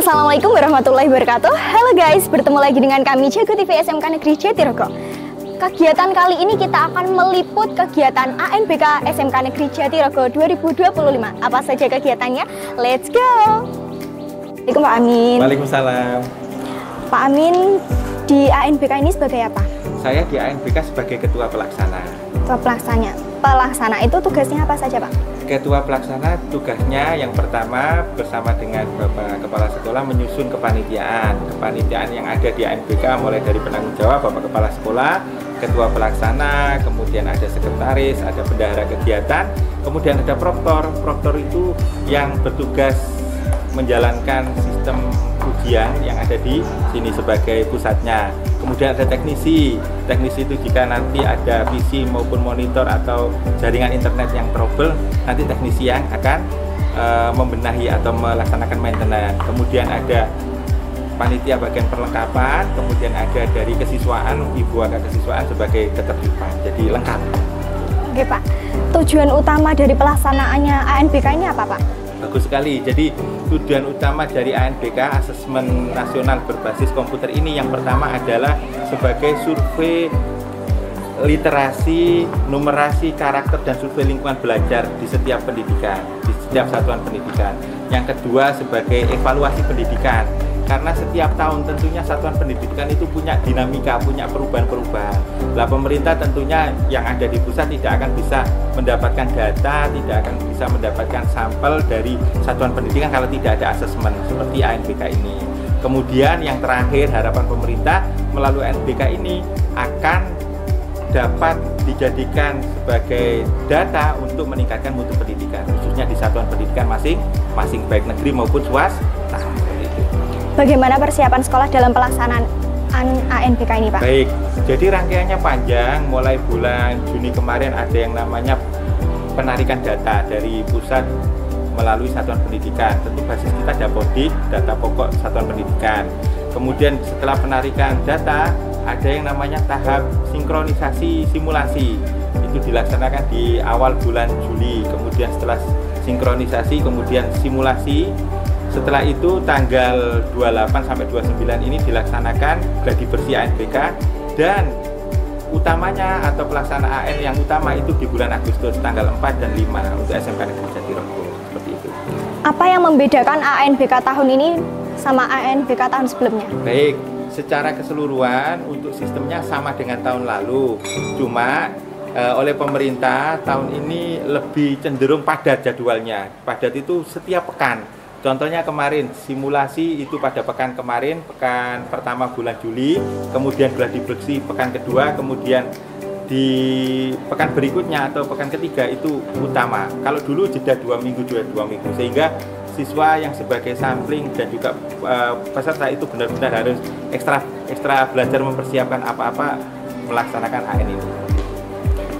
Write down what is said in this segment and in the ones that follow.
Assalamualaikum warahmatullahi wabarakatuh. Halo guys, bertemu lagi dengan kami Jago TV SMK Negeri Jatirogo. Kegiatan kali ini kita akan meliput kegiatan ANBK SMK Negeri Jatirogo 2025. Apa saja kegiatannya? Let's go. Assalamualaikum Pak Amin. Waalaikumsalam. Pak Amin, di ANBK ini sebagai apa? Saya di ANBK sebagai Ketua Pelaksana. Ketua Pelaksana itu tugasnya apa saja Pak? Ketua Pelaksana tugasnya yang pertama bersama dengan Bapak Kepala Sekolah menyusun kepanitiaan yang ada di ANBK, mulai dari penanggung jawab Bapak Kepala Sekolah, Ketua Pelaksana, kemudian ada sekretaris, ada bendahara kegiatan, kemudian ada proktor. Proktor itu yang bertugas menjalankan sistem ujian yang ada di sini sebagai pusatnya. Kemudian ada teknisi itu jika nanti ada PC maupun monitor atau jaringan internet yang trouble, nanti teknisi yang akan membenahi atau melaksanakan maintenance. Kemudian ada panitia bagian perlengkapan, kemudian ada dari kesiswaan, ibu angka kesiswaan sebagai ketertiban. Jadi lengkap. Oke Pak, tujuan utama dari pelaksanaannya ANBK ini apa Pak? Bagus sekali. Jadi tujuan utama dari ANBK Asesmen Nasional Berbasis Komputer ini yang pertama adalah sebagai survei literasi, numerasi, karakter, dan survei lingkungan belajar di setiap pendidikan, di setiap satuan pendidikan. Yang kedua sebagai evaluasi pendidikan, karena setiap tahun tentunya satuan pendidikan itu punya dinamika, punya perubahan-perubahan. Lah pemerintah tentunya yang ada di pusat tidak akan bisa mendapatkan data, tidak akan bisa mendapatkan sampel dari satuan pendidikan kalau tidak ada asesmen seperti ANBK ini. Kemudian yang terakhir, harapan pemerintah melalui ANBK ini akan dapat dijadikan sebagai data untuk meningkatkan mutu pendidikan, khususnya di satuan pendidikan masing-masing, baik negeri maupun swasta. Bagaimana persiapan sekolah dalam pelaksanaan ANBK ini Pak? Baik, jadi rangkaiannya panjang. Mulai bulan Juni kemarin ada yang namanya penarikan data dari pusat melalui satuan pendidikan. Tentu basis kita Dapodik, data pokok satuan pendidikan. Kemudian setelah penarikan data, ada yang namanya tahap sinkronisasi simulasi. Itu dilaksanakan di awal bulan Juli. Kemudian setelah sinkronisasi, kemudian simulasi. Setelah itu tanggal 28 sampai 29 ini dilaksanakan gladi bersih ANBK, dan utamanya atau pelaksana AN yang utama itu di bulan Agustus tanggal 4 dan 5 untuk SMK Negeri Jatirogo, seperti itu. Apa yang membedakan ANBK tahun ini sama ANBK tahun sebelumnya? Baik, secara keseluruhan untuk sistemnya sama dengan tahun lalu, cuma oleh pemerintah tahun ini lebih cenderung padat jadwalnya. Padat itu setiap pekan. Contohnya kemarin, simulasi itu pada pekan kemarin, pekan pertama bulan Juli, kemudian gladi bersih pekan kedua, kemudian di pekan berikutnya atau pekan ketiga itu utama. Kalau dulu jeda 2 minggu, sehingga siswa yang sebagai sampling dan juga peserta itu benar-benar harus ekstra belajar mempersiapkan apa-apa melaksanakan AN ini.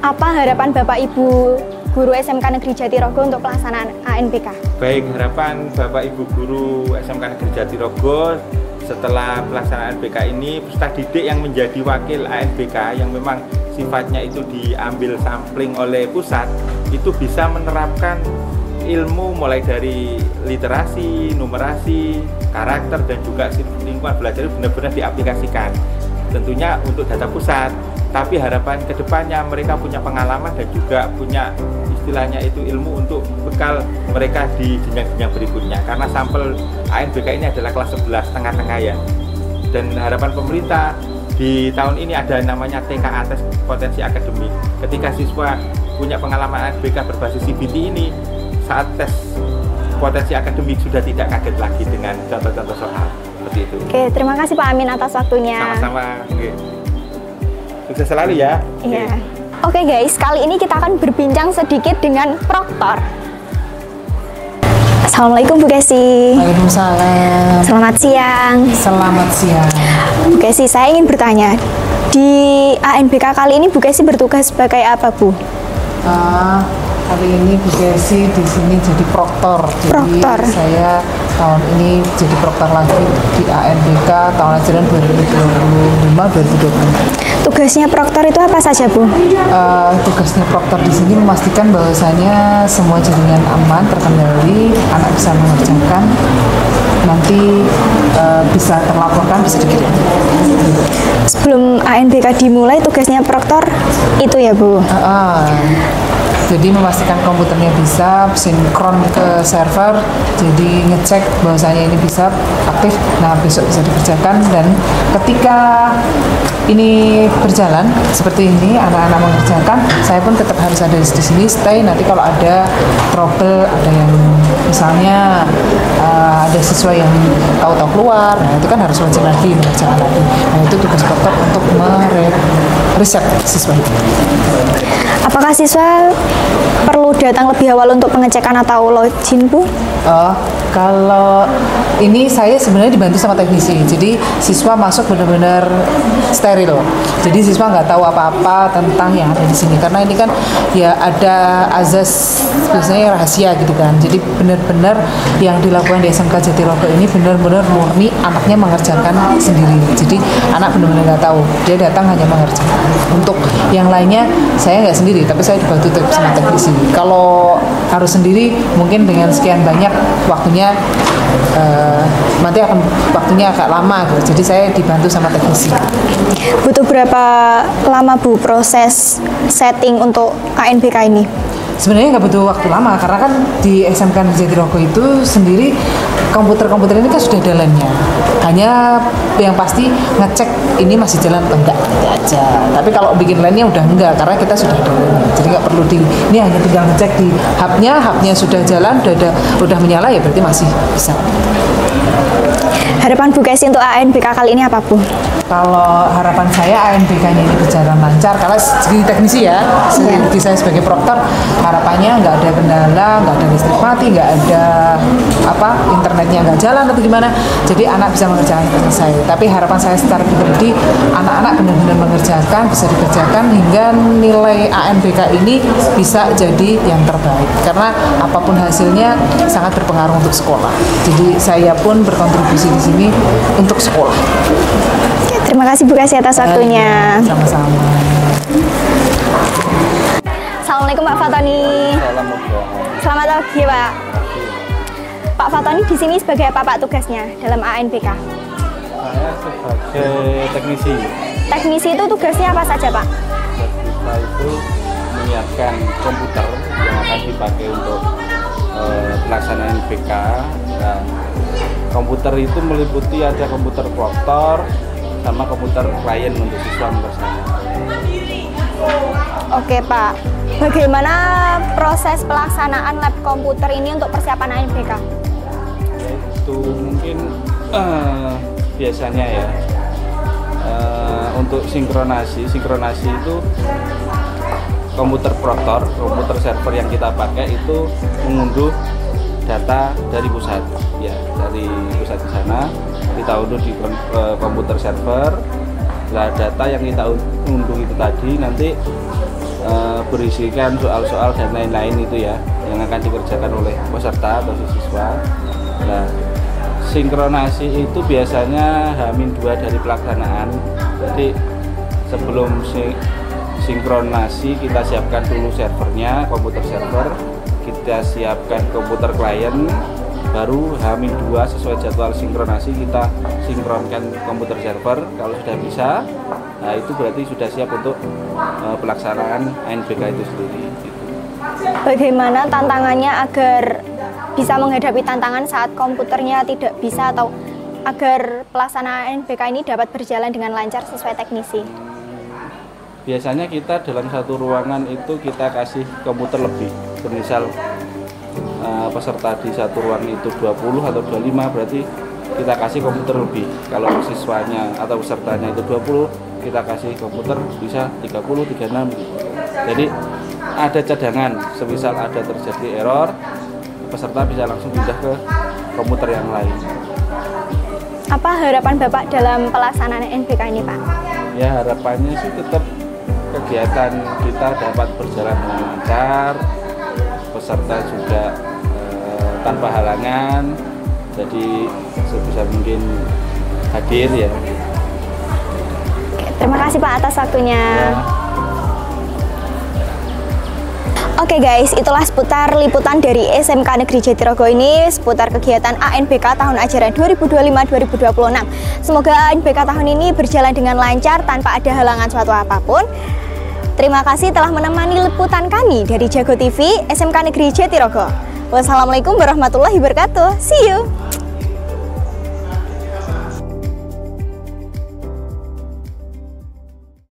Apa harapan Bapak Ibu Guru SMK Negeri Jatirogo untuk pelaksanaan ANBK? Baik, harapan Bapak Ibu Guru SMK Negeri Jatirogo setelah pelaksanaan ANBK ini, peserta didik yang menjadi wakil ANBK yang memang sifatnya itu diambil sampling oleh pusat, itu bisa menerapkan ilmu mulai dari literasi, numerasi, karakter, dan juga lingkungan belajar itu benar-benar diaplikasikan. Tentunya untuk data pusat, tapi harapan kedepannya mereka punya pengalaman dan juga punya istilahnya itu ilmu untuk bekal mereka di jenjang-jenjang berikutnya, karena sampel ANBK ini adalah kelas 11 tengah-tengah ya. Dan harapan pemerintah di tahun ini ada namanya TKA, tes potensi akademik. Ketika siswa punya pengalaman ANBK berbasis CBT ini, saat tes potensi akademik sudah tidak kaget lagi dengan contoh-contoh soal seperti itu. Oke, terima kasih Pak Amin atas waktunya. Sama-sama. Oke. Sukses selalu ya. Iya. Oke guys, kali ini kita akan berbincang sedikit dengan proktor. Assalamualaikum Bu Kesi. Waalaikumsalam. Selamat siang. Selamat siang. Bu Kesi, saya ingin bertanya, di ANBK kali ini Bu Kesi bertugas sebagai apa Bu? Hari ini Bu Kesi di sini jadi proktor. Jadi saya tahun ini jadi proktor lagi di ANBK tahun ajaran 2025-2026. Tugasnya proktor itu apa saja Bu? Tugasnya proktor di sini memastikan bahwasanya semua jaringan aman, terkendali, anak bisa mengerjakan nanti bisa terlaporkan, bisa dikirim. Sebelum ANBK dimulai, tugasnya proktor itu ya Bu? Jadi memastikan komputernya bisa sinkron ke server, jadi ngecek bahwasanya ini bisa aktif, nah besok bisa dikerjakan. Dan ketika ini berjalan seperti ini, anak-anak mengerjakan, saya pun tetap harus ada di sini, stay. Nanti kalau ada trouble, ada yang misalnya ada siswa yang tahu-tahu keluar, nah itu kan harus wajib lagi mengerjakan lagi. Nah itu tugas proktor untuk mereset siswa itu. Apakah siswa perlu datang lebih awal untuk pengecekan atau login, Bu? Kalau ini saya sebenarnya dibantu sama teknisi, jadi siswa masuk benar-benar steril. Jadi siswa nggak tahu apa-apa tentang yang ada di sini, karena ini kan ya ada azas biasanya rahasia gitu kan. Jadi benar-benar yang dilakukan di SMK Jatirogo ini benar-benar murni anaknya mengerjakan sendiri. Jadi anak benar-benar nggak tahu, dia datang hanya mengerjakan. Untuk yang lainnya saya nggak sendiri, tapi saya dibantu sama teknisi. Kalau harus sendiri mungkin dengan sekian banyak waktunya nanti akan waktunya agak lama gitu. Jadi saya dibantu sama teknisi. Butuh berapa lama Bu proses setting untuk ANBK ini? Sebenarnya nggak butuh waktu lama, karena kan di SMK Jatirogo itu sendiri komputer-komputer ini kan sudah ada LAN-nya. Hanya yang pasti ngecek ini masih jalan atau enggak, gitu aja. Tapi kalau bikin LAN-nya udah enggak, karena kita sudah ada LAN-nya. Jadi nggak perlu ini hanya tinggal ngecek di hubnya sudah jalan, udah menyala, ya berarti masih bisa. Harapan Bu Kesi untuk ANBK kali ini apa Bu? Kalau harapan saya ANBK-nya ini berjalan lancar, karena segi teknisi ya, segi saya sebagai proktor, harapannya nggak ada kendala, nggak ada listrik mati, nggak ada internetnya nggak jalan atau gimana. Jadi anak bisa mengerjakan selesai. Tapi harapan saya secara pribadi, anak-anak benar-benar mengerjakan, bisa dikerjakan hingga nilai ANBK ini bisa jadi yang terbaik. Karena apapun hasilnya sangat berpengaruh untuk sekolah. Jadi saya pun berkontribusi di sini untuk sekolah. Terima kasih Bu Kesi atas waktunya. Sama-sama. Assalamualaikum Pak Fatoni. Selamat pagi Pak. Pak Fatoni di sini sebagai apa Pak tugasnya dalam ANBK? Saya sebagai teknisi. Teknisi itu tugasnya apa saja Pak? Kita itu menyiapkan komputer yang akan dipakai untuk pelaksanaan ANBK. Nah, komputer itu meliputi ada komputer proktor sama komputer klien untuk siswa bersama. Oke Pak, bagaimana proses pelaksanaan lab komputer ini untuk persiapan ANBK? Itu mungkin biasanya ya untuk sinkronasi itu komputer proktor, komputer server yang kita pakai itu mengunduh data dari pusat, ya dari pusat di sana kita unduh di komputer server. Nah, data yang kita unduh itu tadi nanti berisikan soal-soal dan lain-lain itu ya yang akan dikerjakan oleh peserta atau siswa. Nah, sinkronasi itu biasanya H-2 dari pelaksanaan. Jadi sebelum sinkronasi kita siapkan dulu servernya, komputer server, kita siapkan komputer klien, baru H-2 sesuai jadwal sinkronasi kita sinkronkan komputer server. Kalau sudah bisa, nah itu berarti sudah siap untuk pelaksanaan ANBK itu sendiri. Bagaimana tantangannya agar bisa menghadapi tantangan saat komputernya tidak bisa, atau agar pelaksanaan ANBK ini dapat berjalan dengan lancar sesuai teknisi? Biasanya kita dalam satu ruangan itu kita kasih komputer lebih. Misal peserta di satu ruangan itu 20 atau 25, berarti kita kasih komputer lebih. Kalau siswanya atau pesertanya itu 20, kita kasih komputer bisa 30, 36 gitu. Jadi ada cadangan, semisal ada terjadi error, peserta bisa langsung pindah ke komputer yang lain. Apa harapan Bapak dalam pelaksanaan ANBK ini Pak? Ya, harapannya sih tetap kegiatan kita dapat berjalan dengan lancar, peserta juga tanpa halangan, jadi sebisa mungkin hadir ya. Terima kasih Pak atas waktunya. Ya. Oke guys, itulah seputar liputan dari SMK Negeri Jatirogo ini seputar kegiatan ANBK tahun ajaran 2025-2026. Semoga ANBK tahun ini berjalan dengan lancar tanpa ada halangan suatu apapun. Terima kasih telah menemani liputan kami dari Jago TV SMK Negeri Jatirogo. Wassalamualaikum warahmatullahi wabarakatuh. See you.